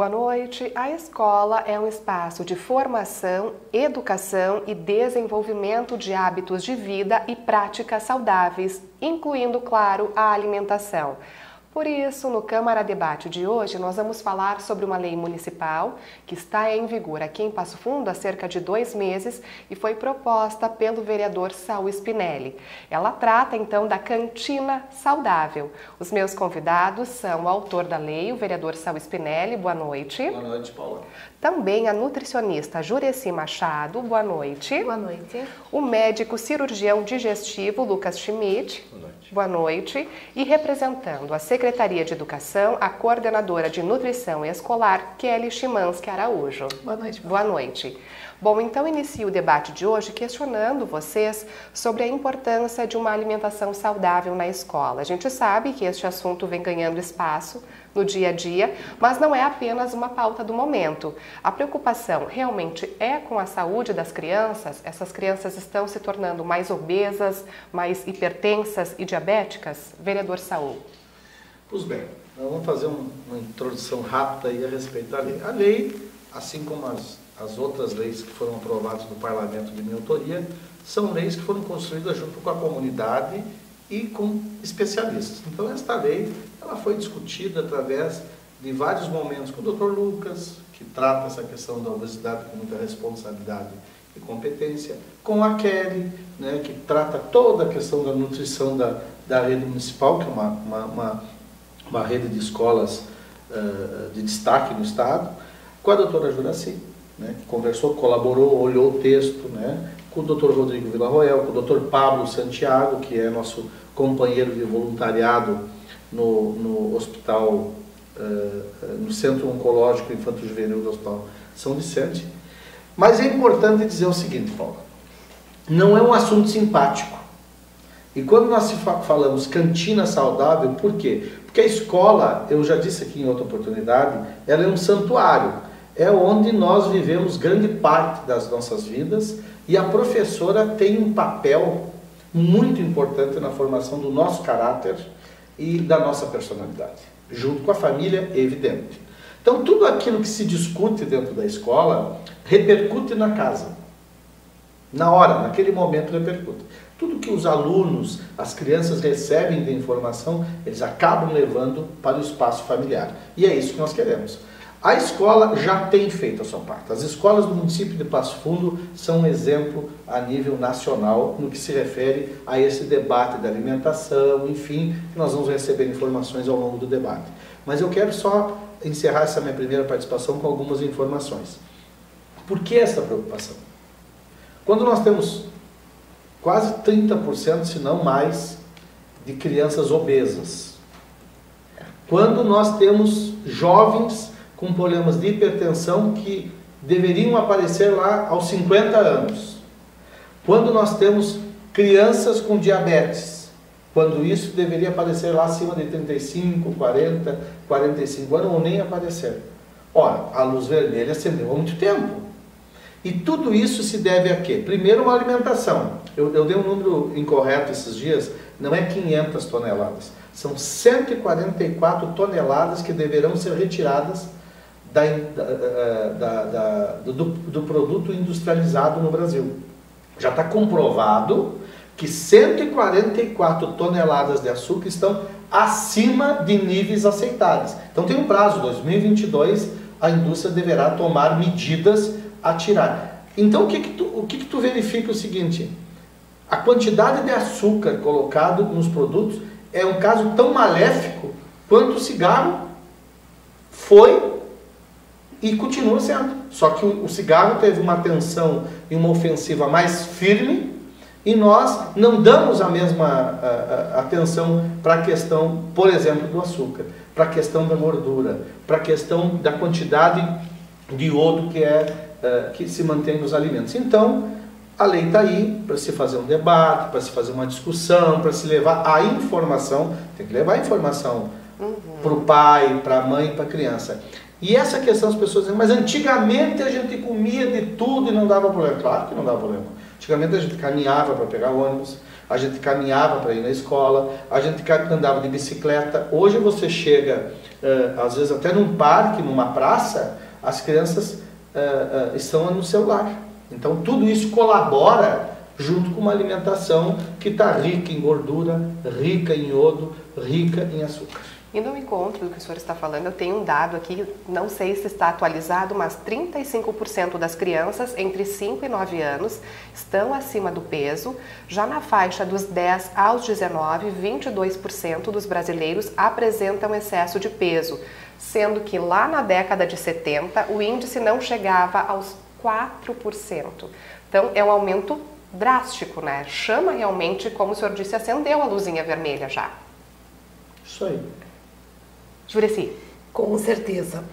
Boa noite. A escola é um espaço de formação, educação e desenvolvimento de hábitos de vida e práticas saudáveis, incluindo, claro, a alimentação. Por isso, no Câmara Debate de hoje, nós vamos falar sobre uma lei municipal que está em vigor aqui em Passo Fundo há cerca de 2 meses e foi proposta pelo vereador Saul Spinelli. Ela trata, então, da cantina saudável. Os meus convidados são o autor da lei, o vereador Saul Spinelli. Boa noite. Boa noite, Paula. Também a nutricionista Jureci Machado. Boa noite. Boa noite. O médico cirurgião digestivo Lucas Schmidt. Boa noite. Boa noite. E representando a Secretaria de Educação, a coordenadora de Nutrição Escolar, Kelly Chimansky Araújo. Boa noite. Boa noite. Bom, então inicio o debate de hoje questionando vocês sobre a importância de uma alimentação saudável na escola. A gente sabe que este assunto vem ganhando espaço no dia a dia, mas não é apenas uma pauta do momento. A preocupação realmente é com a saúde das crianças? Essas crianças estão se tornando mais obesas, mais hipertensas e diabéticas? Vereador Saul. Pois bem, nós vamos fazer uma introdução rápida aí a respeito da lei. A lei, assim como as outras leis que foram aprovadas no Parlamento de minha autoria, são leis que foram construídas junto com a comunidade e com especialistas. Então, esta lei ela foi discutida através de vários momentos com o Dr. Lucas, que trata essa questão da obesidade com muita responsabilidade e competência, com a Kelly, né, que trata toda a questão da nutrição da rede municipal, que é uma rede de escolas de destaque no Estado, com a doutora Jureci, né, que conversou, colaborou, olhou o texto, né, com o Dr. Rodrigo Villarroel, com o Dr. Pablo Santiago, que é nosso companheiro de voluntariado no hospital, no Centro Oncológico Infanto-Juvenil do Hospital São Vicente. Mas é importante dizer o seguinte, Paulo, não é um assunto simpático. E quando nós falamos cantina saudável, por quê? Porque a escola, eu já disse aqui em outra oportunidade, ela é um santuário. É onde nós vivemos grande parte das nossas vidas e a professora tem um papel muito importante na formação do nosso caráter e da nossa personalidade, junto com a família, é evidente. Então, tudo aquilo que se discute dentro da escola repercute na casa. Na hora, naquele momento repercute. Tudo que os alunos, as crianças recebem de informação, eles acabam levando para o espaço familiar. E é isso que nós queremos. A escola já tem feito a sua parte. As escolas do município de Passo Fundo são um exemplo a nível nacional no que se refere a esse debate da alimentação, enfim, nós vamos receber informações ao longo do debate. Mas eu quero só encerrar essa minha primeira participação com algumas informações. Por que essa preocupação? Quando nós temos quase 30%, se não mais, de crianças obesas, quando nós temos jovens com problemas de hipertensão que deveriam aparecer lá aos 50 anos. Quando nós temos crianças com diabetes, quando isso deveria aparecer lá acima de 35, 40, 45 anos ou nem aparecer. Ora, a luz vermelha acendeu há muito tempo. E tudo isso se deve a quê? Primeiro, uma alimentação. Eu dei um número incorreto esses dias, não é 500 toneladas. São 144 toneladas que deverão ser retiradas do produto industrializado no Brasil. Já está comprovado que 144 toneladas de açúcar estão acima de níveis aceitáveis. Então tem um prazo, 2022, a indústria deverá tomar medidas a tirar. Então o que tu verifica é o seguinte, a quantidade de açúcar colocado nos produtos é um caso tão maléfico quanto o cigarro foi e continua sendo. Só que o cigarro teve uma atenção e uma ofensiva mais firme e nós não damos a mesma atenção para a questão, por exemplo, do açúcar, para a questão da gordura, para a questão da quantidade de iodo que se mantém nos alimentos. Então, a lei está aí para se fazer um debate, para se fazer uma discussão, para se levar a informação, tem que levar a informação para o pai, para a mãe, para a criança. E essa questão as pessoas dizem, mas antigamente a gente comia de tudo e não dava problema. Claro que não dava problema. Antigamente a gente caminhava para pegar ônibus, a gente caminhava para ir na escola, a gente andava de bicicleta. Hoje você chega, às vezes até num parque, numa praça, as crianças estão no celular. Então tudo isso colabora junto com uma alimentação que está rica em gordura, rica em iodo, rica em açúcar. E no encontro do que o senhor está falando, eu tenho um dado aqui, não sei se está atualizado, mas 35% das crianças entre 5 e 9 anos estão acima do peso. Já na faixa dos 10 aos 19, 22% dos brasileiros apresentam excesso de peso, sendo que lá na década de 70 o índice não chegava aos 4%. Então é um aumento drástico, né? Chama realmente, como o senhor disse, acendeu a luzinha vermelha já. Isso aí. Jureci. Com certeza.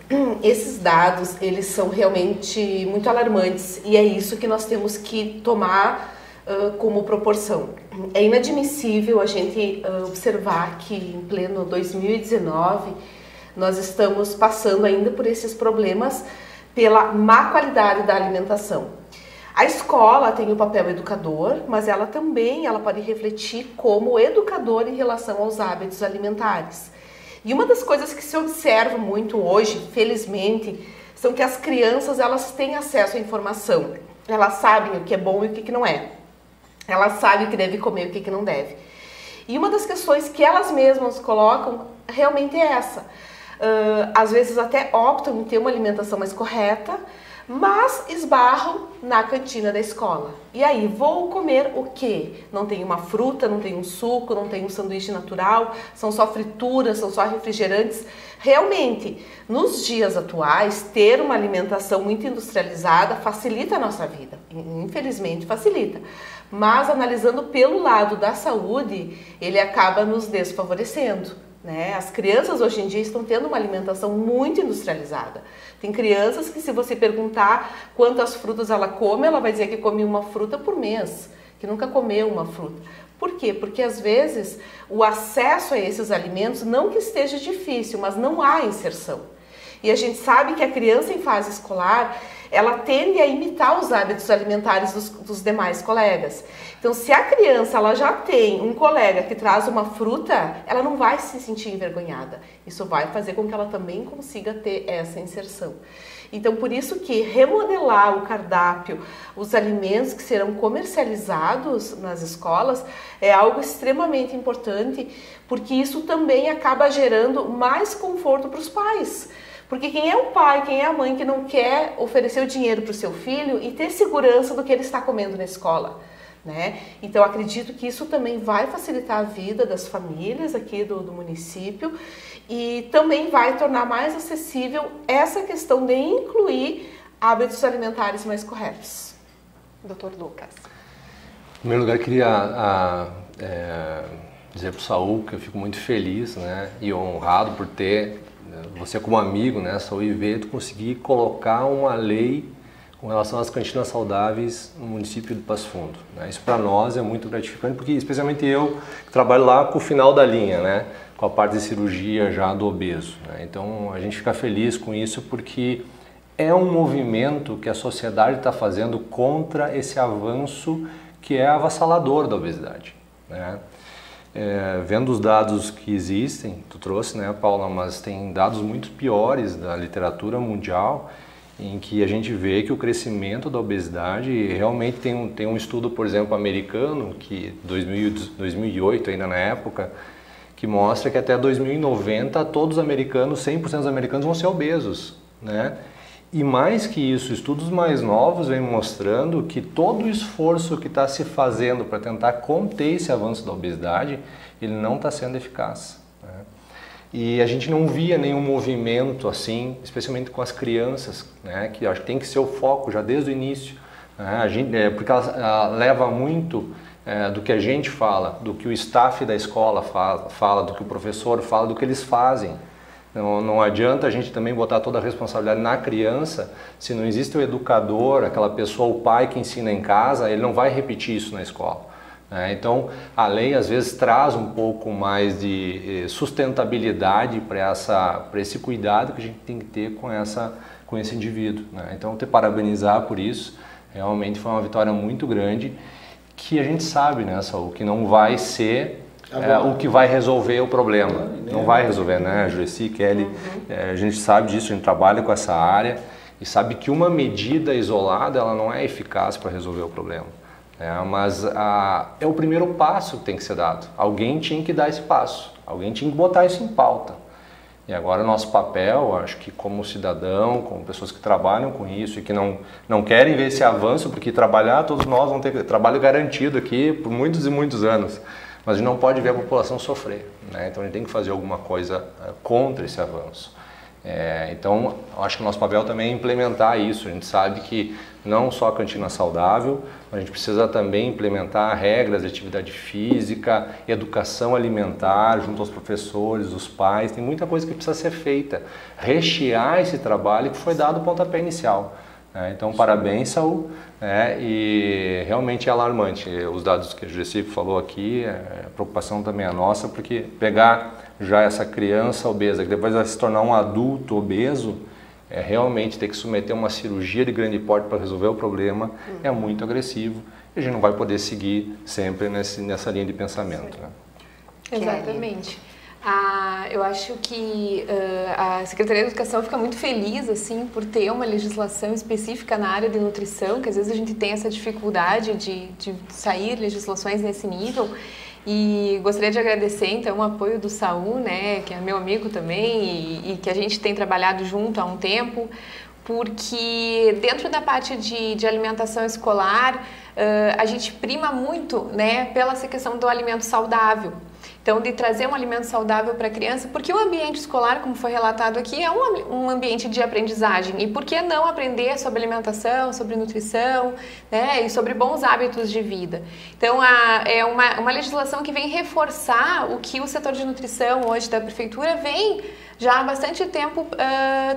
Esses dados, eles são realmente muito alarmantes e é isso que nós temos que tomar como proporção. É inadmissível a gente observar que em pleno 2019 nós estamos passando ainda por esses problemas pela má qualidade da alimentação. A escola tem o papel educador, mas ela também pode refletir como educador em relação aos hábitos alimentares. E uma das coisas que se observa muito hoje, felizmente, são que as crianças elas têm acesso à informação. Elas sabem o que é bom e o que não é. Elas sabem o que deve comer e o que não deve. E uma das questões que elas mesmas colocam realmente é essa. Às vezes até optam em ter uma alimentação mais correta, mas esbarram na cantina da escola. E aí, vou comer o quê? Não tem uma fruta, não tem um suco, não tem um sanduíche natural, são só frituras, são só refrigerantes. Realmente, nos dias atuais, ter uma alimentação muito industrializada facilita a nossa vida. Infelizmente, facilita. Mas, analisando pelo lado da saúde, ele acaba nos desfavorecendo. Né? As crianças hoje em dia estão tendo uma alimentação muito industrializada. Tem crianças que, se você perguntar quantas frutas ela come, ela vai dizer que come uma fruta por mês, que nunca comeu uma fruta. Por quê? Porque às vezes o acesso a esses alimentos não que esteja difícil, mas não há inserção. E a gente sabe que a criança em fase escolar, ela tende a imitar os hábitos alimentares dos demais colegas. Então, se a criança ela já tem um colega que traz uma fruta, ela não vai se sentir envergonhada. Isso vai fazer com que ela também consiga ter essa inserção. Então, por isso que remodelar o cardápio, os alimentos que serão comercializados nas escolas, é algo extremamente importante, porque isso também acaba gerando mais conforto para os pais. Porque quem é o pai, quem é a mãe que não quer oferecer o dinheiro para o seu filho e ter segurança do que ele está comendo na escola, né? Então, acredito que isso também vai facilitar a vida das famílias aqui do município e também vai tornar mais acessível essa questão de incluir hábitos alimentares mais corretos. Dr. Lucas. Em primeiro lugar, queria dizer para o Saul que eu fico muito feliz, né, e honrado por ter você como amigo, né, Saul, e ver tu conseguir colocar uma lei com relação às cantinas saudáveis no município de Passo Fundo. Né? Isso para nós é muito gratificante, porque especialmente eu que trabalho lá com o final da linha, né, com a parte de cirurgia já do obeso. Né? Então a gente fica feliz com isso porque é um movimento que a sociedade está fazendo contra esse avanço que é avassalador da obesidade. Né? Vendo os dados que existem, tu trouxe, né, Paula, mas tem dados muito piores da literatura mundial em que a gente vê que o crescimento da obesidade realmente tem um estudo, por exemplo, americano, que 2008 ainda na época, que mostra que até 2090 todos os americanos, 100% dos americanos vão ser obesos, né? E mais que isso, estudos mais novos vêm mostrando que todo o esforço que está se fazendo para tentar conter esse avanço da obesidade, ele não está sendo eficaz. Né? E a gente não via nenhum movimento assim, especialmente com as crianças, né? Que acho que tem que ser o foco já desde o início. Né? Porque ela leva muito do que a gente fala, do que o staff da escola fala, do que o professor fala, do que eles fazem. Não adianta a gente também botar toda a responsabilidade na criança se não existe o educador, aquela pessoa, o pai que ensina em casa, ele não vai repetir isso na escola. Então, a lei às vezes traz um pouco mais de sustentabilidade para esse cuidado que a gente tem que ter com esse indivíduo. Então, te parabenizar por isso, realmente foi uma vitória muito grande, que a gente sabe, né, Saul, que não vai ser o que vai resolver o problema. Não vai resolver, né, Juressi, Kelly? A gente sabe disso, a gente trabalha com essa área e sabe que uma medida isolada ela não é eficaz para resolver o problema. Mas é o primeiro passo que tem que ser dado. Alguém tinha que dar esse passo, alguém tinha que botar isso em pauta. E agora o nosso papel, acho que como cidadão, como pessoas que trabalham com isso e que não querem ver esse avanço, porque trabalhar, todos nós vamos ter trabalho garantido aqui por muitos e muitos anos, mas a gente não pode ver a população sofrer, né? Então a gente tem que fazer alguma coisa contra esse avanço. Então, acho que o nosso papel também é implementar isso. A gente sabe que não só a cantina saudável, mas a gente precisa também implementar regras de atividade física, educação alimentar junto aos professores, os pais. Tem muita coisa que precisa ser feita. Rechear esse trabalho que foi dado o pontapé inicial. Então, parabéns, Saul. E realmente é alarmante. Os dados que a Juressi falou aqui, a preocupação também é nossa, porque pegar já essa criança obesa, que depois vai se tornar um adulto obeso, realmente ter que submeter uma cirurgia de grande porte para resolver o problema é muito agressivo e a gente não vai poder seguir sempre nessa linha de pensamento. Né? Exatamente. Eu acho que a Secretaria de Educação fica muito feliz assim, por ter uma legislação específica na área de nutrição, que às vezes a gente tem essa dificuldade de sair legislações nesse nível. E gostaria de agradecer então o apoio do Saul, né, que é meu amigo também e que a gente tem trabalhado junto há um tempo, porque dentro da parte de alimentação escolar a gente prima muito, né, pela essa questão do alimento saudável. Então, de trazer um alimento saudável para a criança, porque o ambiente escolar, como foi relatado aqui, é um ambiente de aprendizagem. E por que não aprender sobre alimentação, sobre nutrição, né, e sobre bons hábitos de vida? Então, é uma legislação que vem reforçar o que o setor de nutrição hoje da prefeitura vem já há bastante tempo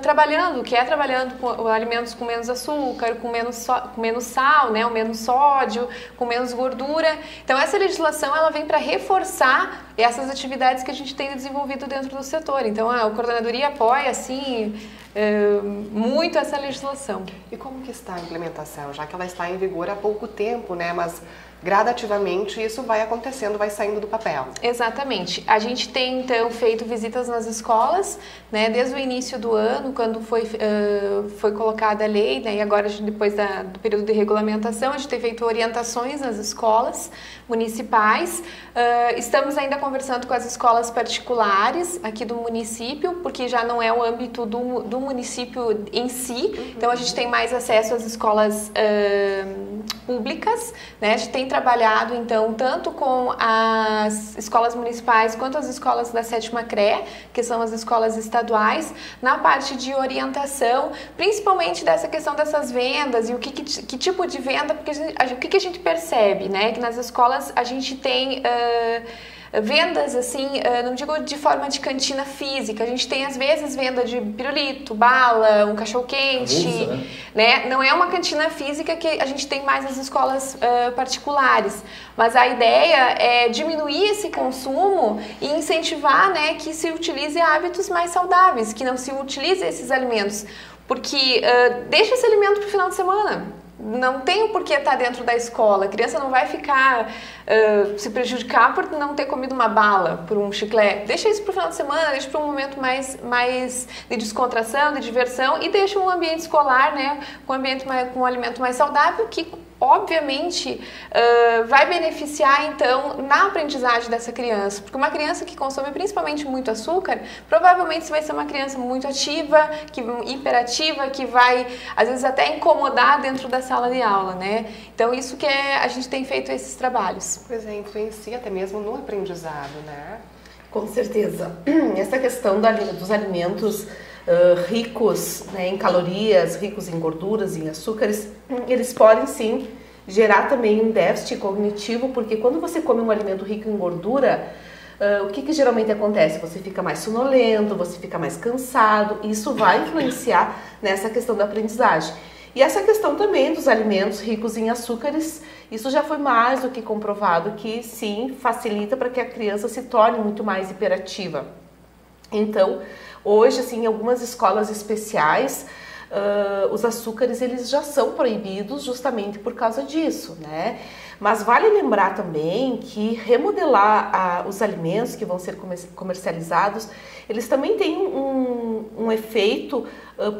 trabalhando, que é trabalhando com alimentos com menos açúcar, com menos sal, né, com menos sódio, com menos gordura. Então, essa legislação ela vem para reforçar essas atividades que a gente tem desenvolvido dentro do setor. Então, a coordenadoria apoia, assim, muito essa legislação. E como que está a implementação? Já que ela está em vigor há pouco tempo, né? Mas gradativamente isso vai acontecendo, vai saindo do papel. Exatamente. A gente tem, então, feito visitas nas escolas, né? Desde o início do ano, quando foi colocada a lei, né? E agora, depois do período de regulamentação, a gente tem feito orientações nas escolas municipais. Estamos ainda conversando com as escolas particulares aqui do município, porque já não é o âmbito do município em si, então a gente tem mais acesso às escolas públicas, né? A gente tem trabalhado, então, tanto com as escolas municipais quanto as escolas da 7ª CRE, que são as escolas estaduais, na parte de orientação, principalmente dessa questão dessas vendas e o que tipo de venda, porque o que a gente percebe, né? Que nas escolas a gente tem vendas, assim, não digo de forma de cantina física, a gente tem às vezes venda de pirulito, bala, um cachorro-quente, né? Não é uma cantina física que a gente tem mais nas escolas particulares, mas a ideia é diminuir esse consumo e incentivar, né, que se utilize hábitos mais saudáveis, que não se utilize esses alimentos, porque deixa esse alimento para o final de semana. Não tem o porquê estar dentro da escola. A criança não vai ficar se prejudicar por não ter comido uma bala, por um chiclete. Deixa isso para o final de semana, deixa para um momento mais de descontração, de diversão, e deixa um ambiente escolar, né, com um alimento mais saudável, que obviamente vai beneficiar então na aprendizagem dessa criança, porque uma criança que consome principalmente muito açúcar, provavelmente vai ser uma criança muito ativa, hiperativa, que vai às vezes até incomodar dentro da sala de aula, né? Então isso que a gente tem feito esses trabalhos. Pois é, influencia até mesmo no aprendizado, né? Com certeza. Essa questão dos alimentos ricos, né, em calorias, ricos em gorduras, em açúcares, eles podem sim gerar também um déficit cognitivo, porque quando você come um alimento rico em gordura, o que geralmente acontece? Você fica mais sonolento, você fica mais cansado, e isso vai influenciar nessa questão da aprendizagem. E essa questão também dos alimentos ricos em açúcares, isso já foi mais do que comprovado que sim, facilita para que a criança se torne muito mais hiperativa. Então, hoje, assim, em algumas escolas especiais, os açúcares eles já são proibidos justamente por causa disso, né? Mas vale lembrar também que remodelar os alimentos que vão ser comercializados, eles também têm um efeito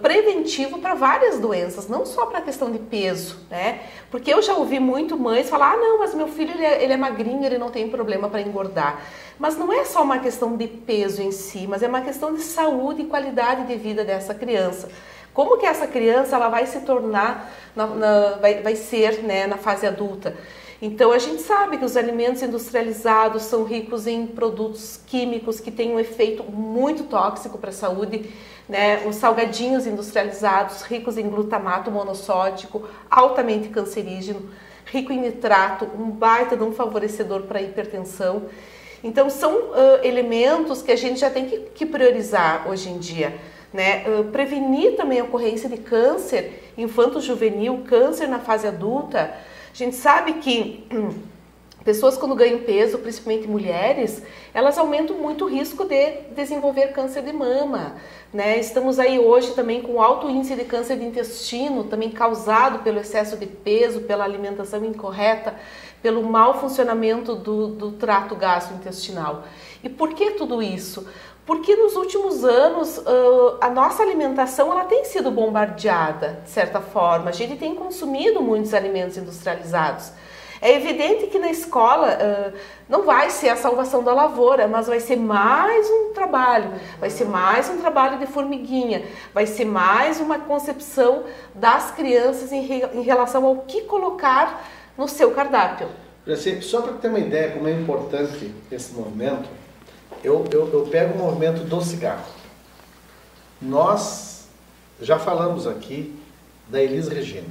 preventivo para várias doenças, não só para a questão de peso, né? Porque eu já ouvi muito mães falar, ah, não, mas meu filho ele é magrinho, ele não tem problema para engordar. Mas não é só uma questão de peso em si, mas é uma questão de saúde e qualidade de vida dessa criança. Como que essa criança ela vai se tornar, vai ser, né, na fase adulta? Então a gente sabe que os alimentos industrializados são ricos em produtos químicos que têm um efeito muito tóxico para a saúde, né? Os salgadinhos industrializados ricos em glutamato monossódico, altamente cancerígeno, rico em nitrato, um baita de um favorecedor para a hipertensão. Então são elementos que a gente já tem que priorizar hoje em dia, né? Prevenir também a ocorrência de câncer infanto-juvenil, câncer na fase adulta. A gente sabe que pessoas quando ganham peso, principalmente mulheres, elas aumentam muito o risco de desenvolver câncer de mama, né? Estamos aí hoje também com alto índice de câncer de intestino, também causado pelo excesso de peso, pela alimentação incorreta, pelo mau funcionamento do trato gastrointestinal. E por que tudo isso? Porque nos últimos anos a nossa alimentação ela tem sido bombardeada, de certa forma. A gente tem consumido muitos alimentos industrializados. É evidente que na escola não vai ser a salvação da lavoura, mas vai ser mais um trabalho, vai ser mais um trabalho de formiguinha, vai ser mais uma concepção das crianças em relação ao que colocar no seu cardápio. Só para ter uma ideia como é importante esse movimento, eu pego o movimento do cigarro. Nós já falamos aqui da Elis Regina.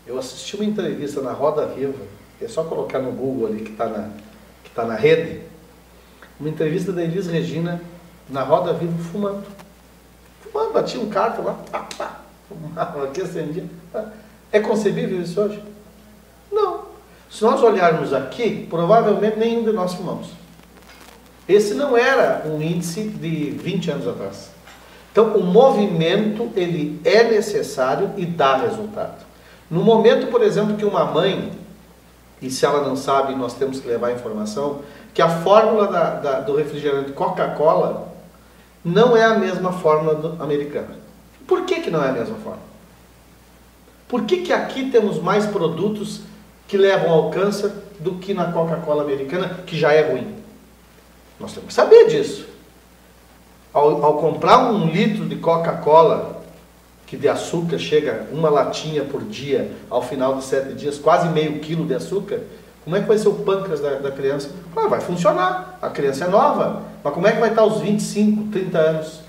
Eu assisti uma entrevista na Roda Viva, é só colocar no Google ali que está na rede, uma entrevista da Elis Regina na Roda Viva fumando. Fumando, batia um carro lá, fumava aqui, acendia. É concebível isso hoje? Não. Se nós olharmos aqui, provavelmente nenhum de nós fumamos. Esse não era um índice de 20 anos atrás. Então, o movimento, ele é necessário e dá resultado. No momento, por exemplo, que uma mãe, e se ela não sabe, nós temos que levar a informação, que a fórmula do refrigerante Coca-Cola não é a mesma fórmula americana. Por que não é a mesma fórmula? Por que aqui temos mais produtos que levam ao câncer do que na Coca-Cola americana, que já é ruim? Nós temos que saber disso. Ao comprar 1 litro de Coca-Cola, que de açúcar chega uma latinha por dia, ao final de 7 dias, quase meio quilo de açúcar, como é que vai ser o pâncreas da criança? Vai funcionar, a criança é nova, mas como é que vai estar aos 25, 30 anos?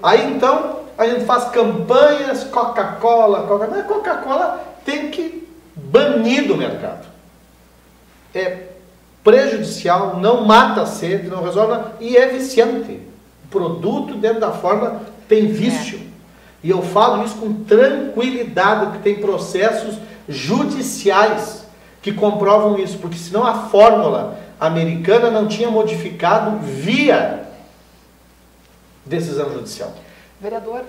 Aí então, a gente faz campanhas, Coca-Cola, Coca-Cola tem que banir do mercado. É prejudicial, não mata a sede, não resolve nada, e é viciante. O produto dentro da forma tem vício. E eu falo isso com tranquilidade, porque tem processos judiciais que comprovam isso, porque senão a fórmula americana não tinha modificado via decisão judicial. Vereador,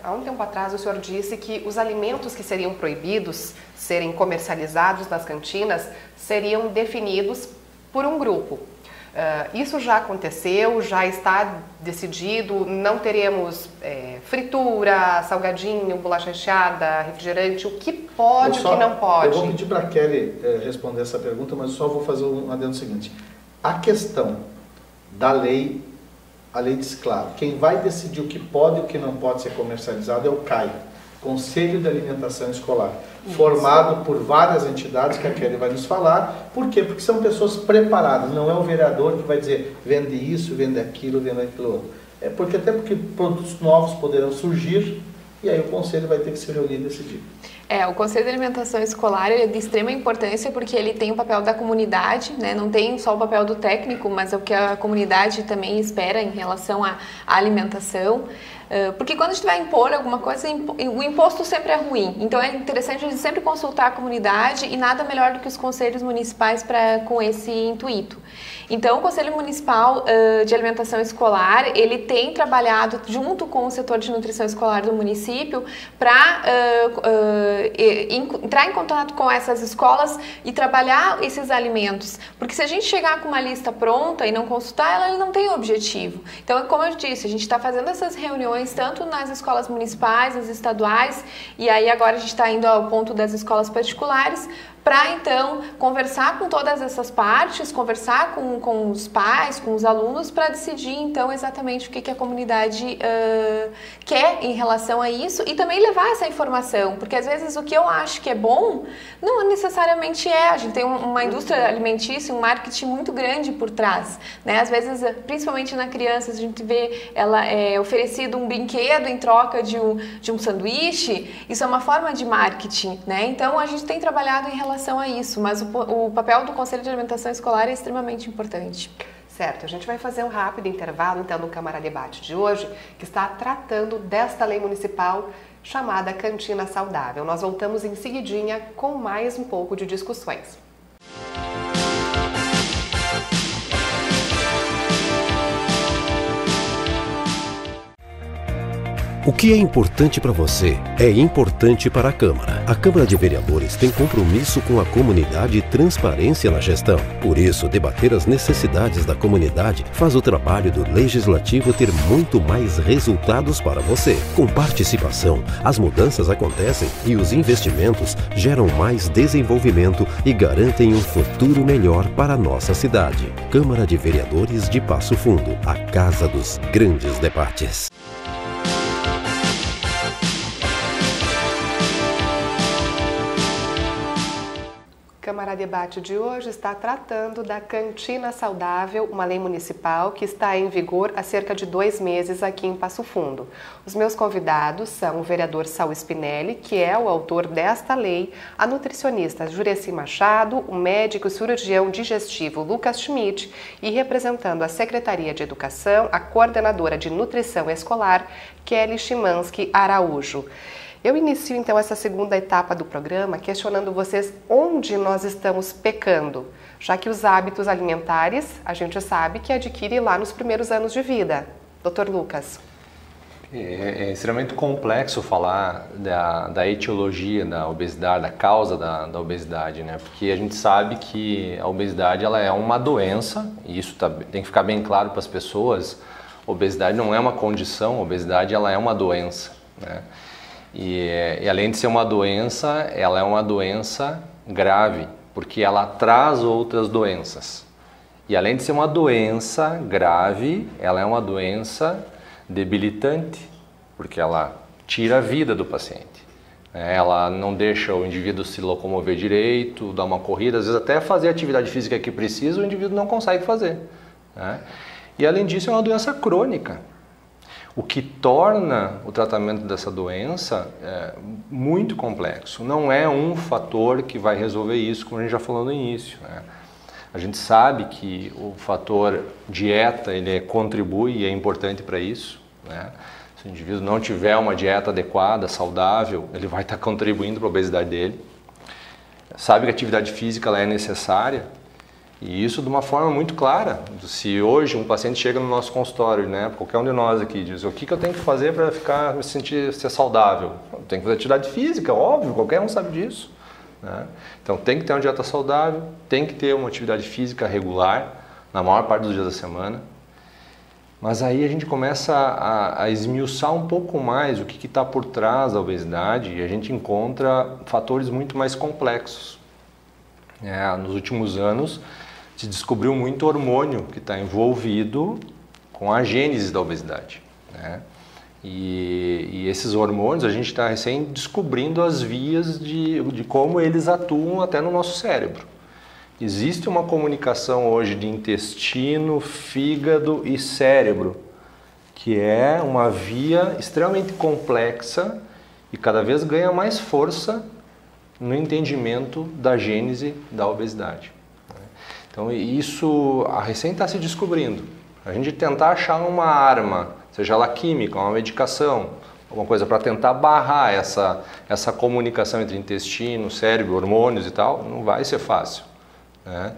há um tempo atrás o senhor disse que os alimentos que seriam proibidos serem comercializados nas cantinas seriam definidos por um grupo. Isso já aconteceu, já está decidido, não teremos fritura, salgadinho, bolacha recheada, refrigerante, o que pode e o que não pode? Eu vou pedir para a Kelly responder essa pergunta, mas só vou fazer um adendo seguinte. A questão da lei, a lei diz claro, quem vai decidir o que pode e o que não pode ser comercializado é o CAI, Conselho de Alimentação Escolar, formado por várias entidades que a Kelly vai nos falar. Por quê? Porque são pessoas preparadas, não é o vereador que vai dizer vende isso, vende aquilo, vende aquilo outro. Porque produtos novos poderão surgir e aí o Conselho vai ter que se reunir e decidir. O Conselho de Alimentação Escolar é de extrema importância porque ele tem o papel da comunidade, né? Não tem só o papel do técnico, mas é o que a comunidade também espera em relação à alimentação. Porque quando a gente vai impor alguma coisa, o imposto sempre é ruim. Então é interessante a gente sempre consultar a comunidade e nada melhor do que os conselhos municipais com esse intuito. Então o Conselho Municipal de Alimentação Escolar, ele tem trabalhado junto com o setor de nutrição escolar do município para entrar em contato com essas escolas e trabalhar esses alimentos. Porque se a gente chegar com uma lista pronta e não consultar, ela não tem objetivo. Então, como eu disse, a gente está fazendo essas reuniões tanto nas escolas municipais, nas estaduais, e aí agora a gente está indo ao ponto das escolas particulares, para então conversar com todas essas partes, conversar com os pais, com os alunos, para decidir então exatamente o que a comunidade quer em relação a isso e também levar essa informação, porque às vezes o que eu acho que é bom não necessariamente é. A gente tem uma indústria alimentícia, um marketing muito grande por trás, né? Às vezes, principalmente na criança, a gente vê ela oferecido um brinquedo em troca de um sanduíche. Isso é uma forma de marketing, né? Então a gente tem trabalhado em relação a isso, mas o papel do Conselho de Alimentação Escolar é extremamente importante. Certo, a gente vai fazer um rápido intervalo então no Câmara Debate de hoje, que está tratando desta lei municipal chamada Cantina Saudável. Nós voltamos em seguidinha com mais um pouco de discussões. O que é importante para você é importante para a Câmara. A Câmara de Vereadores tem compromisso com a comunidade e transparência na gestão. Por isso, debater as necessidades da comunidade faz o trabalho do Legislativo ter muito mais resultados para você. Com participação, as mudanças acontecem e os investimentos geram mais desenvolvimento e garantem um futuro melhor para a nossa cidade. Câmara de Vereadores de Passo Fundo, a casa dos grandes debates. Câmara Debate de hoje está tratando da Cantina Saudável, uma lei municipal que está em vigor há cerca de 2 meses aqui em Passo Fundo. Os meus convidados são o vereador Saul Spinelli, que é o autor desta lei, a nutricionista Jureci Machado, o médico e cirurgião digestivo Lucas Schmidt e, representando a Secretaria de Educação, a coordenadora de Nutrição Escolar, Kelly Chimansky Araújo. Eu inicio então essa segunda etapa do programa questionando vocês onde nós estamos pecando, já que os hábitos alimentares a gente sabe que adquire lá nos primeiros anos de vida. Dr. Lucas. É extremamente complexo falar da etiologia da obesidade, da causa da obesidade, né? Porque a gente sabe que a obesidade ela é uma doença, e isso tem que ficar bem claro para as pessoas. Obesidade não é uma condição, obesidade ela é uma doença, né? E além de ser uma doença, ela é uma doença grave, porque ela traz outras doenças. E além de ser uma doença grave, ela é uma doença debilitante, porque ela tira a vida do paciente. Ela não deixa o indivíduo se locomover direito, dar uma corrida, às vezes até fazer a atividade física que precisa, o indivíduo não consegue fazer, né? E além disso é uma doença crônica. O que torna o tratamento dessa doença muito complexo. Não é um fator que vai resolver isso, como a gente já falou no início, né? A gente sabe que o fator dieta ele contribui e é importante para isso, né? Se o indivíduo não tiver uma dieta adequada, saudável, ele vai estar contribuindo para a obesidade dele. Sabe que a atividade física ela é necessária. E isso de uma forma muito clara. Se hoje um paciente chega no nosso consultório, né, qualquer um de nós aqui diz: o que eu tenho que fazer para me sentir ser saudável? Tem que fazer atividade física, óbvio, qualquer um sabe disso, né? Então tem que ter uma dieta saudável, tem que ter uma atividade física regular, na maior parte dos dias da semana. Mas aí a gente começa a esmiuçar um pouco mais o que está por trás da obesidade e a gente encontra fatores muito mais complexos. Nos últimos anos, se descobriu muito hormônio que está envolvido com a gênese da obesidade, né? E esses hormônios a gente está recém descobrindo as vias de como eles atuam até no nosso cérebro. Existe uma comunicação hoje de intestino, fígado e cérebro, que é uma via extremamente complexa e cada vez ganha mais força no entendimento da gênese da obesidade. Então isso recém está se descobrindo. A gente tentar achar uma arma, seja ela química, uma medicação, alguma coisa para tentar barrar essa comunicação entre intestino, cérebro, hormônios e tal, não vai ser fácil, né?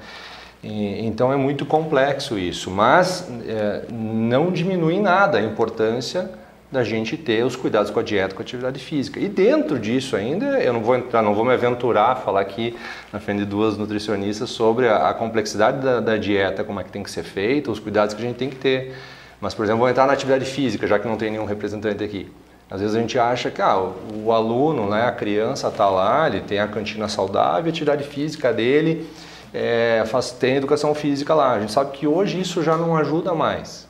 Então é muito complexo isso, mas não diminui em nada a importância da gente ter os cuidados com a dieta, com a atividade física. E dentro disso ainda, eu não vou entrar, não vou me aventurar a falar aqui na frente de duas nutricionistas sobre a complexidade da dieta, como é que tem que ser feita, os cuidados que a gente tem que ter. Mas, por exemplo, vou entrar na atividade física, já que não tem nenhum representante aqui. Às vezes a gente acha que o aluno, né, a criança está lá, ele tem a cantina saudável, a atividade física dele, tem educação física lá. A gente sabe que hoje isso já não ajuda mais.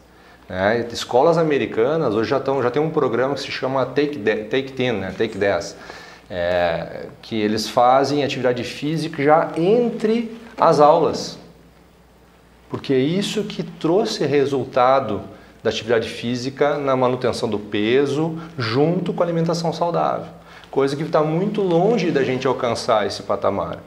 Escolas americanas hoje já tem um programa que se chama Take 10, né? Take 10, que eles fazem atividade física já entre as aulas, porque é isso que trouxe resultado da atividade física na manutenção do peso junto com a alimentação saudável, coisa que está muito longe da gente alcançar esse patamar.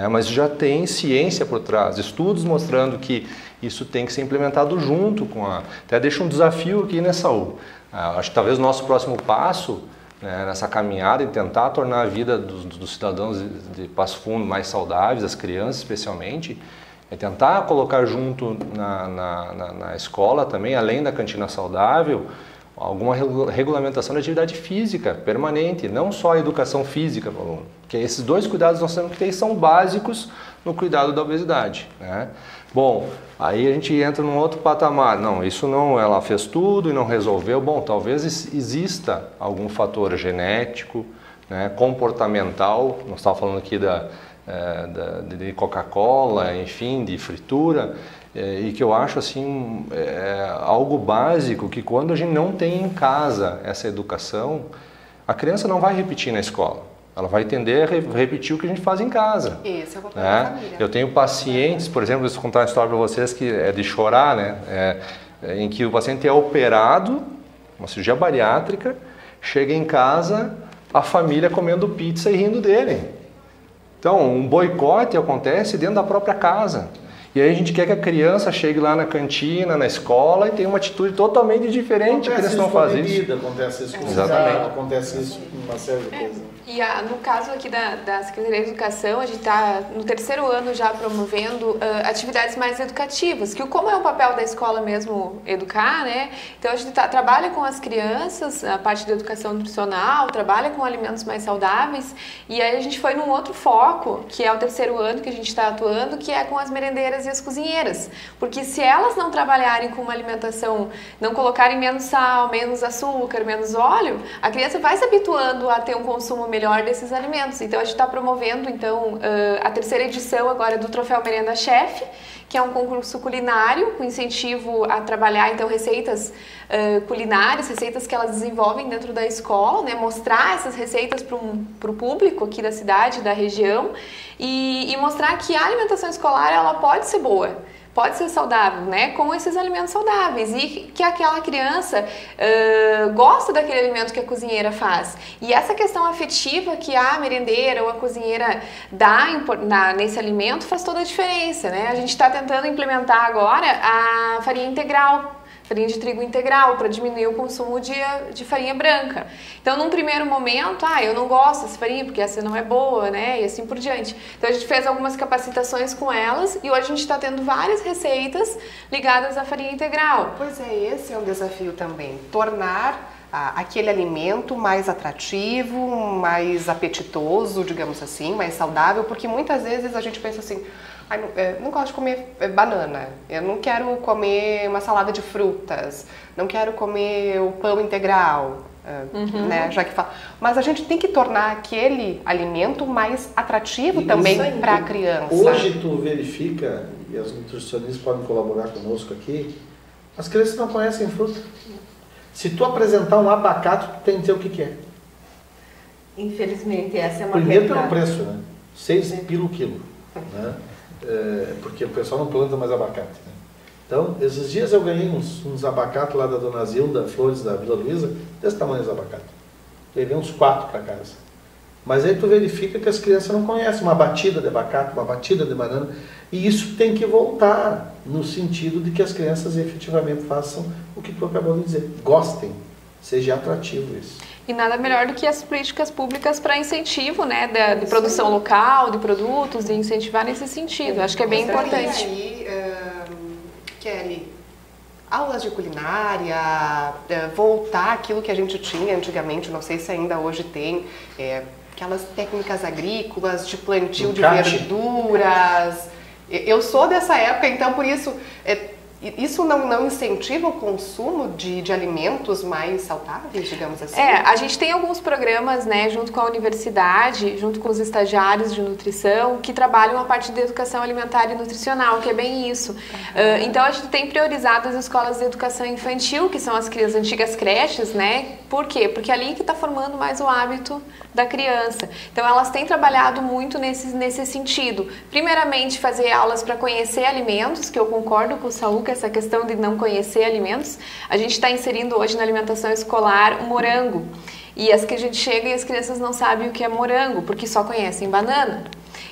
Mas já tem ciência por trás, estudos mostrando que isso tem que ser implementado junto com Até deixo um desafio aqui, né, Saul? Acho que talvez o nosso próximo passo, né, nessa caminhada em tentar tornar a vida dos cidadãos de Passo Fundo mais saudáveis, as crianças especialmente, é tentar colocar junto na escola também, além da cantina saudável, alguma regulamentação de atividade física permanente, não só a educação física para o aluno. Porque esses dois cuidados nós temos que ter são básicos no cuidado da obesidade, né? Bom, aí a gente entra num outro patamar. Não, isso não, ela fez tudo e não resolveu. Bom, talvez exista algum fator genético, né, comportamental. Nós estávamos falando aqui de Coca-Cola, enfim, de fritura. E que eu acho assim algo básico que quando a gente não tem em casa essa educação, a criança não vai repetir na escola. Ela vai tender a repetir o que a gente faz em casa. Esse é o papel da família. Eu tenho pacientes, por exemplo, vou contar uma história para vocês que é de chorar, né? Em que o paciente é operado, uma cirurgia bariátrica, chega em casa, a família comendo pizza e rindo dele. Então, um boicote acontece dentro da própria casa. E aí a gente quer que a criança chegue lá na cantina, na escola e tenha uma atitude totalmente diferente que eles não fazem isso. Acontece isso com Exatamente. Acontece isso com uma série de coisas. E no caso aqui da Secretaria de Educação, a gente está no 3º ano já promovendo atividades mais educativas, que como é o papel da escola mesmo educar, né? Então a gente trabalha com as crianças, a parte da educação nutricional, trabalha com alimentos mais saudáveis, e aí a gente foi num outro foco, que é o 3º ano que a gente está atuando, que é com as merendeiras e as cozinheiras, porque se elas não trabalharem com uma alimentação, não colocarem menos sal, menos açúcar, menos óleo, a criança vai se habituando a ter um consumo melhor desses alimentos. Então a gente está promovendo então a 3ª edição agora do Troféu Merenda Chef, que é um concurso culinário com incentivo a trabalhar então receitas culinárias, receitas que elas desenvolvem dentro da escola, né? Mostrar essas receitas para o público aqui da cidade, da região, e mostrar que a alimentação escolar ela pode ser boa, pode ser saudável, né, com esses alimentos saudáveis, e que aquela criança gosta daquele alimento que a cozinheira faz. E essa questão afetiva que a merendeira ou a cozinheira dá nesse alimento faz toda a diferença, né? A gente está tentando implementar agora a farinha integral, farinha de trigo integral, para diminuir o consumo de farinha branca. Então, num primeiro momento, eu não gosto dessa farinha porque essa não é boa, né? E assim por diante. Então, a gente fez algumas capacitações com elas e hoje a gente está tendo várias receitas ligadas à farinha integral. Pois é, esse é um desafio também, tornar aquele alimento mais atrativo, mais apetitoso, digamos assim, mais saudável, porque muitas vezes a gente pensa assim, não gosto de comer banana, eu não quero comer uma salada de frutas, não quero comer o pão integral, né, já que fala. Mas a gente tem que tornar aquele alimento mais atrativo também para a criança. Hoje tu verifica, e as nutricionistas podem colaborar conosco aqui, as crianças não conhecem fruta. Se tu apresentar um abacate, tu tem que dizer o que é. Infelizmente, essa é uma Primeiro realidade. pelo preço, né? 6 pila o quilo, né? Porque o pessoal não planta mais abacate, né? Então, esses dias eu ganhei uns abacates lá da Dona Zilda Flores, da Vila Luísa, desse tamanho os abacates. Levei uns 4 para casa. Mas aí tu verifica que as crianças não conhecem uma batida de abacate, uma batida de banana, e isso tem que voltar no sentido de que as crianças efetivamente façam o que tu acabou de dizer, gostem, seja atrativo isso. E nada melhor do que as políticas públicas para incentivo, né, de produção local, de produtos, de incentivar nesse sentido. Acho que é bem importante. E aí, Kelly, aulas de culinária, voltar àquilo que a gente tinha antigamente, não sei se ainda hoje tem, aquelas técnicas agrícolas de plantio de verduras. Eu sou dessa época, então por isso, isso não incentiva o consumo de alimentos mais saudáveis, digamos assim? A gente tem alguns programas, né, junto com a universidade, junto com os estagiários de nutrição, que trabalham a parte de educação alimentar e nutricional, que é bem isso. Então a gente tem priorizado as escolas de educação infantil, que são as antigas creches, né? Por quê? Porque é ali que está formando mais o hábito da criança. Então elas têm trabalhado muito nesse sentido. Primeiramente, fazer aulas para conhecer alimentos, que eu concordo com o Saul, que essa questão de não conhecer alimentos. A gente está inserindo hoje na alimentação escolar o morango. E a gente chega e as crianças não sabem o que é morango, porque só conhecem banana.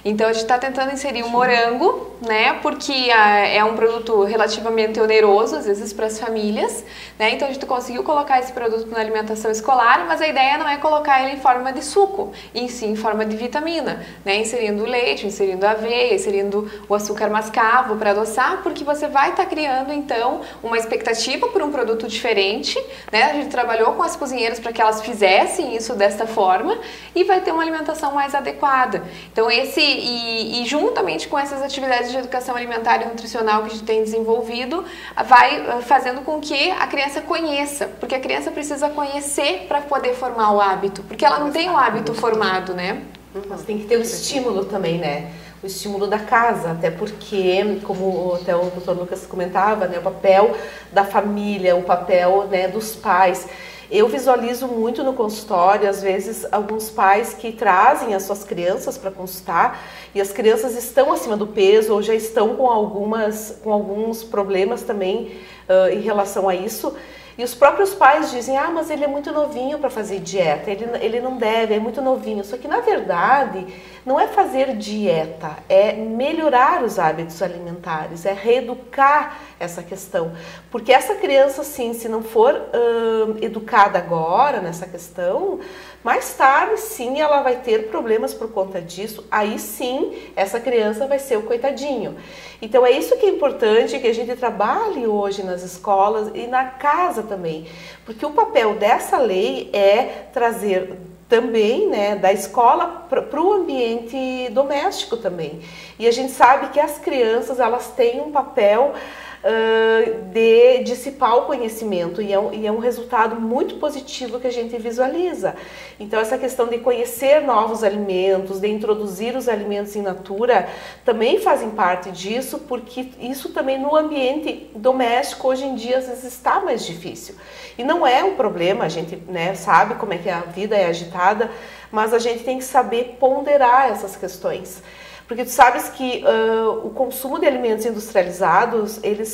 Então a gente está tentando inserir o morango, né, porque é um produto relativamente oneroso, às vezes, para as famílias, né, então a gente conseguiu colocar esse produto na alimentação escolar, mas a ideia não é colocar ele em forma de suco, e sim em forma de vitamina, né, inserindo o leite, inserindo a aveia, inserindo o açúcar mascavo para adoçar, porque você vai estar criando, então, uma expectativa por um produto diferente, né, a gente trabalhou com as cozinheiras para que elas fizessem isso desta forma, e vai ter uma alimentação mais adequada. Então e juntamente com essas atividades de educação alimentar e nutricional que a gente tem desenvolvido, vai fazendo com que a criança conheça, porque a criança precisa conhecer para poder formar o hábito, porque ela não tem o hábito formado, né? Mas tem que ter o estímulo também, né? O estímulo da casa, até porque, como até o Dr. Lucas comentava, né, o papel da família, o papel, né, dos pais. Eu visualizo muito no consultório, às vezes, alguns pais que trazem as suas crianças para consultar e as crianças estão acima do peso ou já estão com alguns problemas também em relação a isso. E os próprios pais dizem, mas ele é muito novinho para fazer dieta, ele não deve, é muito novinho. Só que, na verdade, não é fazer dieta, é melhorar os hábitos alimentares, é reeducar essa questão. Porque essa criança, sim, se não for educada agora nessa questão, mais tarde, sim, ela vai ter problemas por conta disso. Aí, sim, essa criança vai ser o coitadinho. Então, é isso que é importante, que a gente trabalhe hoje nas escolas e na casa também. Porque o papel dessa lei é trazer também, né, da escola para o ambiente doméstico também. E a gente sabe que as crianças, elas têm um papel de dissipar o conhecimento e é um resultado muito positivo que a gente visualiza. Então essa questão de conhecer novos alimentos, de introduzir os alimentos in natura, também fazem parte disso, porque isso também no ambiente doméstico hoje em dia às vezes está mais difícil. E não é um problema, a gente, né, sabe como é que a vida é agitada, mas a gente tem que saber ponderar essas questões. Porque tu sabes que o consumo de alimentos industrializados, ele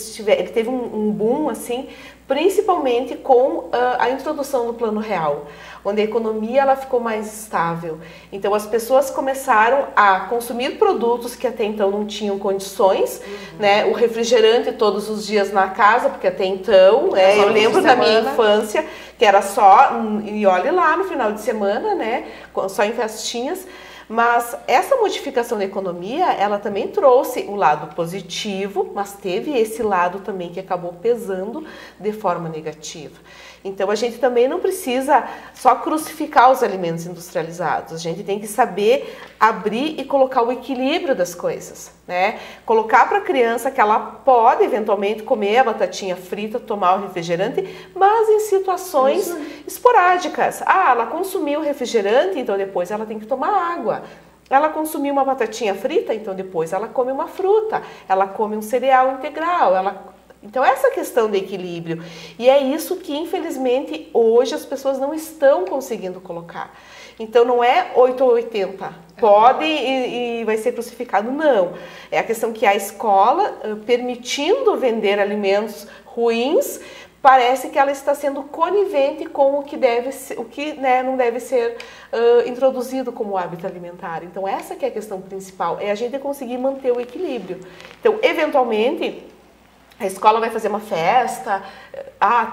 teve um boom, assim, principalmente com a introdução do Plano Real, onde a economia ela ficou mais estável. Então as pessoas começaram a consumir produtos que até então não tinham condições, né? O refrigerante todos os dias na casa, porque até então, eu lembro da minha infância, que era só, e olhe lá no final de semana, né? Só em festinhas. Mas essa modificação da economia, ela também trouxe o lado positivo, mas teve esse lado também que acabou pesando de forma negativa. Então a gente também não precisa só crucificar os alimentos industrializados, a gente tem que saber abrir e colocar o equilíbrio das coisas, né? Colocar para a criança que ela pode eventualmente comer a batatinha frita, tomar o refrigerante, mas em situações esporádicas. Ela consumiu o refrigerante, então depois ela tem que tomar água. Ela consumiu uma batatinha frita, então depois ela come uma fruta, ela come um cereal integral, Então essa questão de equilíbrio, e é isso que infelizmente hoje as pessoas não estão conseguindo colocar. Então não é 8 ou 80, pode e vai ser crucificado, não. É a questão que a escola, permitindo vender alimentos ruins, parece que ela está sendo conivente com o que deve ser, o que, né, não deve ser introduzido como hábito alimentar. Então essa que é a questão principal, é a gente conseguir manter o equilíbrio. Então eventualmente a escola vai fazer uma festa,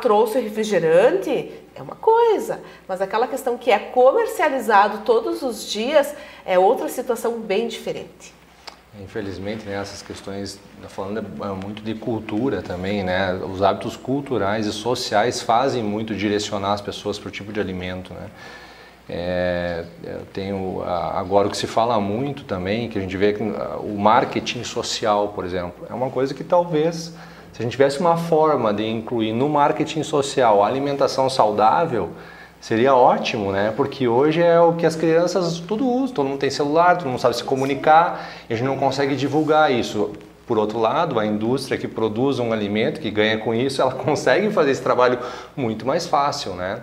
trouxe o refrigerante, é uma coisa, mas aquela questão que é comercializado todos os dias é outra situação bem diferente. Infelizmente, né, essas questões, falando muito de cultura também, né, os hábitos culturais e sociais fazem muito direcionar as pessoas para o tipo de alimento, né. Eu tenho agora o que se fala muito também, que a gente vê que o marketing social, por exemplo, é uma coisa que talvez, se a gente tivesse uma forma de incluir no marketing social a alimentação saudável, seria ótimo, né? Porque hoje é o que as crianças tudo usam, todo mundo tem celular, todo mundo sabe se comunicar, e a gente não consegue divulgar isso. Por outro lado, a indústria que produz um alimento, que ganha com isso, ela consegue fazer esse trabalho muito mais fácil, né?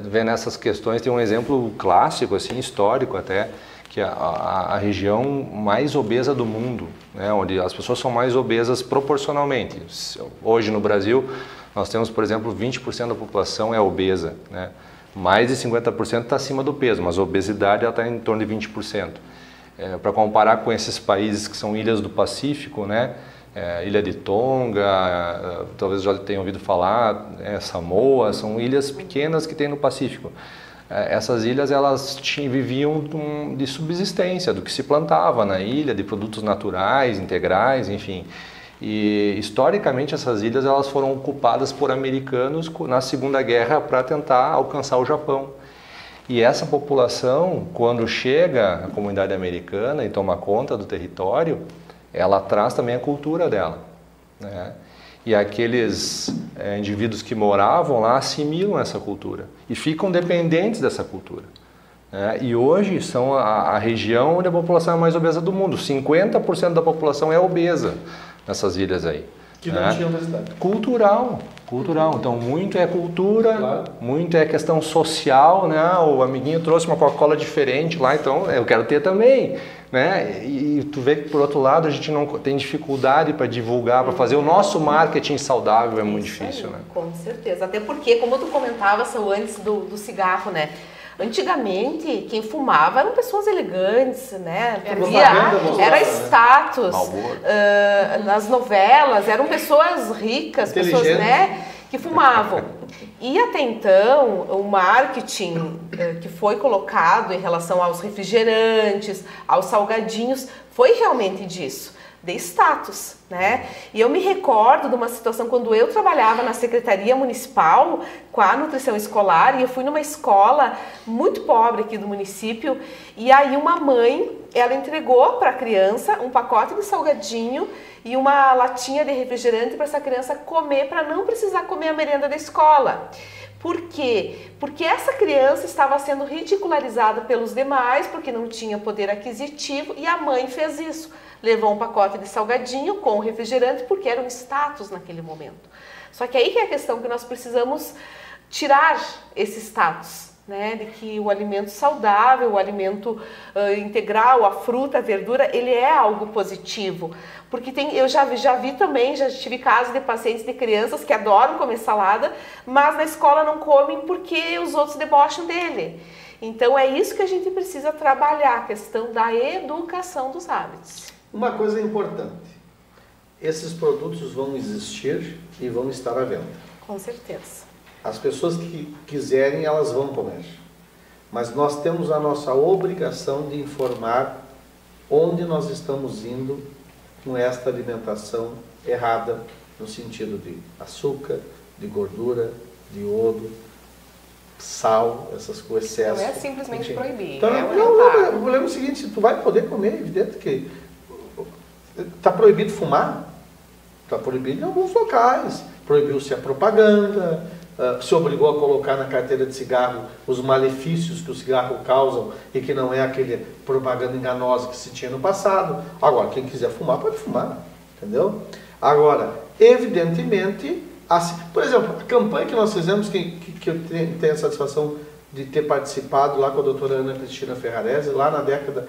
Vendo essas questões, tem um exemplo clássico, assim, histórico até, que é a região mais obesa do mundo, né? Onde as pessoas são mais obesas proporcionalmente. Hoje no Brasil, nós temos, por exemplo, 20% da população é obesa, né? Mais de 50% está acima do peso, mas a obesidade está em torno de 20%. Para comparar com esses países que são ilhas do Pacífico, né? Ilha de Tonga, talvez já tenham ouvido falar, Samoa, são ilhas pequenas que tem no Pacífico. Essas ilhas elas viviam de subsistência, do que se plantava na ilha, de produtos naturais, integrais, enfim. E historicamente essas ilhas elas foram ocupadas por americanos na Segunda Guerra para tentar alcançar o Japão. E essa população, quando chega à comunidade americana e toma conta do território, ela traz também a cultura dela, né? E aqueles indivíduos que moravam lá assimilam essa cultura e ficam dependentes dessa cultura, né? E hoje são a região onde a população é mais obesa do mundo. 50% da população é obesa nessas ilhas aí. Que não tinha universidade. Cultural. Então, muito é cultura, claro. Muito é questão social, né? O amiguinho trouxe uma Coca-Cola diferente lá, então eu quero ter também, né? E tu vê que, por outro lado, a gente não tem dificuldade para divulgar, para fazer o nosso marketing saudável, é muito difícil, né? Com certeza, até porque, como tu comentava, antes do cigarro, né? Antigamente, quem fumava eram pessoas elegantes, né? Era status. Nas novelas, eram pessoas ricas, pessoas, né, que fumavam. E até então, o marketing que foi colocado em relação aos refrigerantes, aos salgadinhos, foi realmente disso. De status, né? E eu me recordo de uma situação quando eu trabalhava na Secretaria Municipal com a nutrição escolar, e eu fui numa escola muito pobre aqui do município, e aí uma mãe, ela entregou para a criança um pacote de salgadinho e uma latinha de refrigerante para essa criança comer, para não precisar comer a merenda da escola. Por quê? Porque essa criança estava sendo ridicularizada pelos demais, porque não tinha poder aquisitivo, e a mãe fez isso. Levou um pacote de salgadinho com refrigerante, porque era um status naquele momento. Só que aí que é a questão que nós precisamos tirar esse status, né? De que o alimento saudável, o alimento integral, a fruta, a verdura, ele é algo positivo. Porque eu já vi também, já tive casos de pacientes, de crianças que adoram comer salada, mas na escola não comem porque os outros debocham dele. Então é isso que a gente precisa trabalhar, a questão da educação dos hábitos. Uma coisa importante, esses produtos vão existir e vão estar à venda. Com certeza. As pessoas que quiserem, elas vão comer. Mas nós temos a nossa obrigação de informar onde nós estamos indo com esta alimentação errada, no sentido de açúcar, de gordura, de iodo, sal, essas coisas, excesso. Não é simplesmente proibir. Então, o problema é o seguinte, tu vai poder comer, é evidente que está proibido fumar, está proibido em alguns locais, proibiu-se a propaganda, se obrigou a colocar na carteira de cigarro os malefícios que o cigarro causa e que não é aquele propaganda enganosa que se tinha no passado. Agora, quem quiser fumar, pode fumar, entendeu? Agora, evidentemente, assim, por exemplo, a campanha que nós fizemos, que eu tenho a satisfação de ter participado lá com a doutora Ana Cristina Ferrarese, lá na década,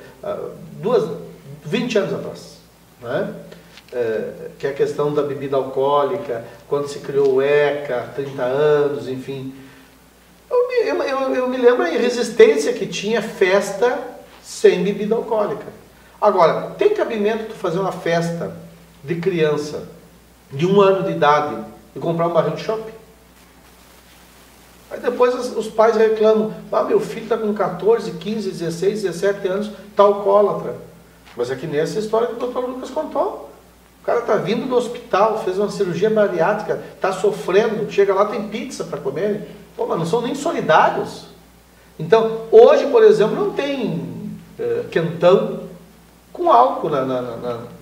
20 anos atrás, né? Que é a questão da bebida alcoólica, quando se criou o ECA, há 30 anos, enfim. Eu me lembro a resistência que tinha festa sem bebida alcoólica. Agora, tem cabimento tu fazer uma festa de criança de 1 ano de idade e comprar um barril de chopp? Aí depois os pais reclamam, meu filho está com 14, 15, 16, 17 anos, está alcoólatra. Mas é que nem essa história que o Dr. Lucas contou. O cara está vindo do hospital, fez uma cirurgia bariátrica, está sofrendo, chega lá, tem pizza para comer. Pô, mas não são nem solidários. Então, hoje, por exemplo, não tem quentão com álcool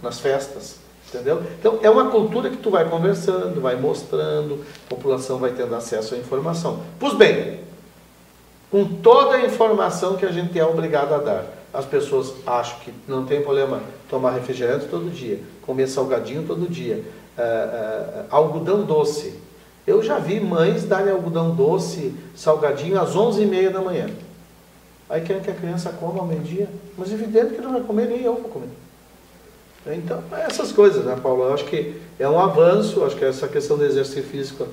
nas festas. Entendeu? Então, é uma cultura que tu vai conversando, vai mostrando, a população vai tendo acesso à informação. Pois bem, com toda a informação que a gente é obrigado a dar, as pessoas acham que não tem problema tomar refrigerante todo dia, comer salgadinho todo dia, algodão doce. Eu já vi mães darem algodão doce, salgadinho, às 11h30 da manhã. Aí querem que a criança coma ao meio-dia, mas evidente que não vai comer, nem eu vou comer. Então, essas coisas, né, Paulo? Eu acho que é um avanço, acho que essa questão do exercício físico,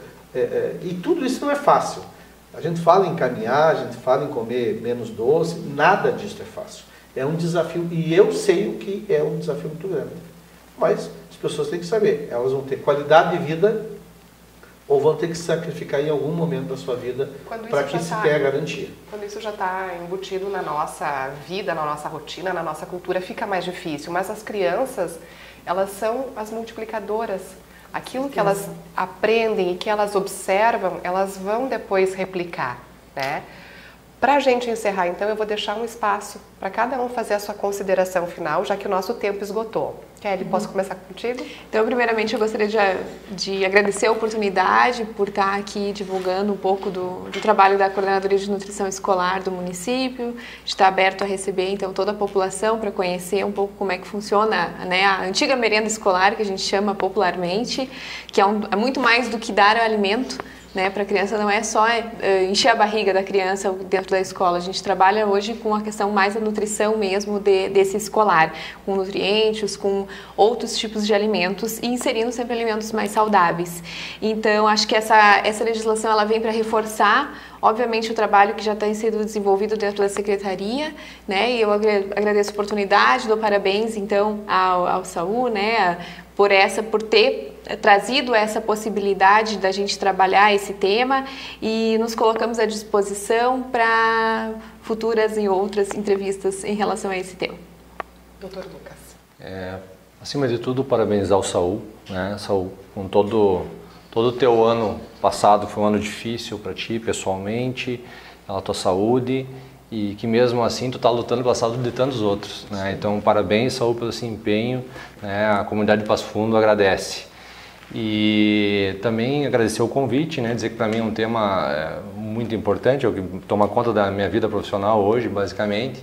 e tudo isso não é fácil. A gente fala em caminhar, a gente fala em comer menos doce, nada disso é fácil. É um desafio, e eu sei o que é um desafio muito grande. Mas as pessoas têm que saber, elas vão ter qualidade de vida ou vão ter que se sacrificar em algum momento da sua vida para que se tenha garantia. Quando isso já está embutido na nossa vida, na nossa rotina, na nossa cultura, fica mais difícil. Mas as crianças, elas são as multiplicadoras. Aquilo que elas aprendem e que elas observam, elas vão depois replicar, né? Para a gente encerrar, então, eu vou deixar um espaço para cada um fazer a sua consideração final, já que o nosso tempo esgotou. Kelly, posso começar contigo? Então, primeiramente, eu gostaria de agradecer a oportunidade por estar aqui divulgando um pouco do trabalho da Coordenadoria de Nutrição Escolar do município, de estar aberto a receber, então, toda a população para conhecer um pouco como é que funciona, né, a antiga merenda escolar, que a gente chama popularmente, que é muito mais do que dar o alimento, né, para a criança. Não é só encher a barriga da criança dentro da escola. A gente trabalha hoje com a questão mais da nutrição mesmo desse escolar, com nutrientes, com outros tipos de alimentos e inserindo sempre alimentos mais saudáveis. Então, acho que essa legislação ela vem para reforçar, obviamente, o trabalho que já tem sido desenvolvido dentro da Secretaria, né, e eu agradeço a oportunidade, dou parabéns, então, ao Saúl, né, por ter trazido essa possibilidade da gente trabalhar esse tema e nos colocamos à disposição para futuras e outras entrevistas em relação a esse tema. Dr. Lucas. Acima de tudo, parabenizar o Saúl, né? Saúl, com todo o teu ano passado, foi um ano difícil para ti pessoalmente, pela tua saúde, e que mesmo assim tu está lutando pela saúde de tantos outros, né? Então, parabéns, Saúl, pelo esse empenho, né? A comunidade de Passo Fundo agradece. E também agradecer o convite, né? Dizer que para mim é um tema muito importante, é o que toma conta da minha vida profissional hoje, basicamente.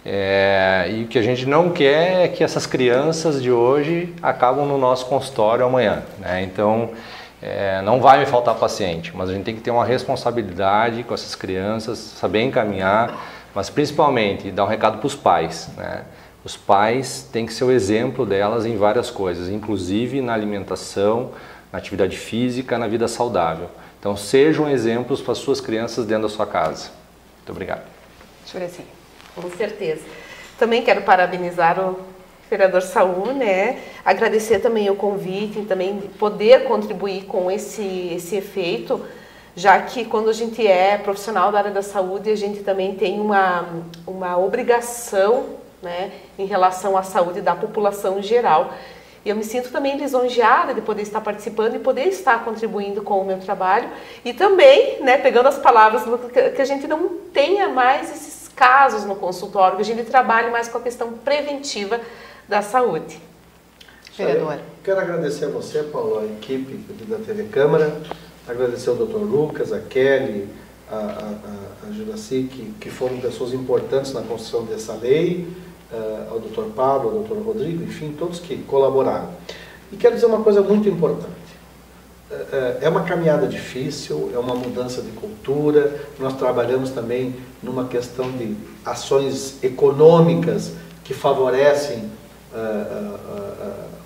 E o que a gente não quer é que essas crianças de hoje acabam no nosso consultório amanhã, né? Então, não vai me faltar paciente, mas a gente tem que ter uma responsabilidade com essas crianças, saber encaminhar, mas principalmente dar um recado para os pais, né? Os pais têm que ser o exemplo delas em várias coisas, inclusive na alimentação, na atividade física, na vida saudável. Então, sejam exemplos para as suas crianças dentro da sua casa. Muito obrigado. Jureci. Com certeza. Também quero parabenizar o vereador Saúl, né? Agradecer também o convite e também poder contribuir com esse efeito, já que quando a gente é profissional da área da saúde, a gente também tem uma obrigação, né, em relação à saúde da população em geral. E eu me sinto também lisonjeada de poder estar participando e poder estar contribuindo com o meu trabalho. E também, né, pegando as palavras, que a gente não tenha mais esses casos no consultório, que a gente trabalhe mais com a questão preventiva da saúde. Vereador. Quero agradecer a você, Paulo, a equipe da TV Câmara, agradecer ao Dr. Lucas, a Kelly, a Juraci, que foram pessoas importantes na construção dessa lei, ao Dr. Pablo, ao Dr. Rodrigo, enfim, todos que colaboraram. E quero dizer uma coisa muito importante. É uma caminhada difícil, é uma mudança de cultura, nós trabalhamos também numa questão de ações econômicas que favorecem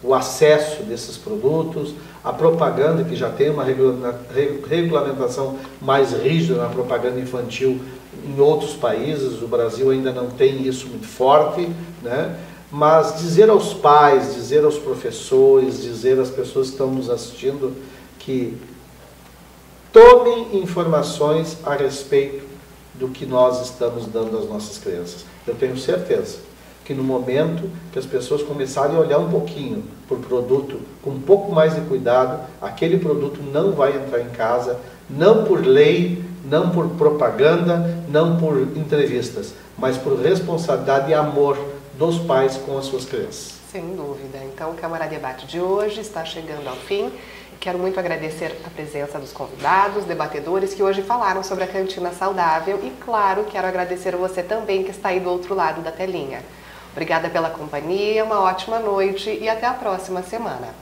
o acesso desses produtos, a propaganda, que já tem uma regulamentação mais rígida na propaganda infantil em outros países, o Brasil ainda não tem isso muito forte, né? Mas dizer aos pais, dizer aos professores, dizer às pessoas que estão nos assistindo que tomem informações a respeito do que nós estamos dando às nossas crianças. Eu tenho certeza que no momento que as pessoas começarem a olhar um pouquinho por produto com um pouco mais de cuidado, aquele produto não vai entrar em casa, não por lei, não por propaganda, não por entrevistas, mas por responsabilidade e amor dos pais com as suas crianças. Sem dúvida. Então, o Câmara Debate de hoje está chegando ao fim. Quero muito agradecer a presença dos convidados, debatedores que hoje falaram sobre a cantina saudável e, claro, quero agradecer você também que está aí do outro lado da telinha. Obrigada pela companhia, uma ótima noite e até a próxima semana.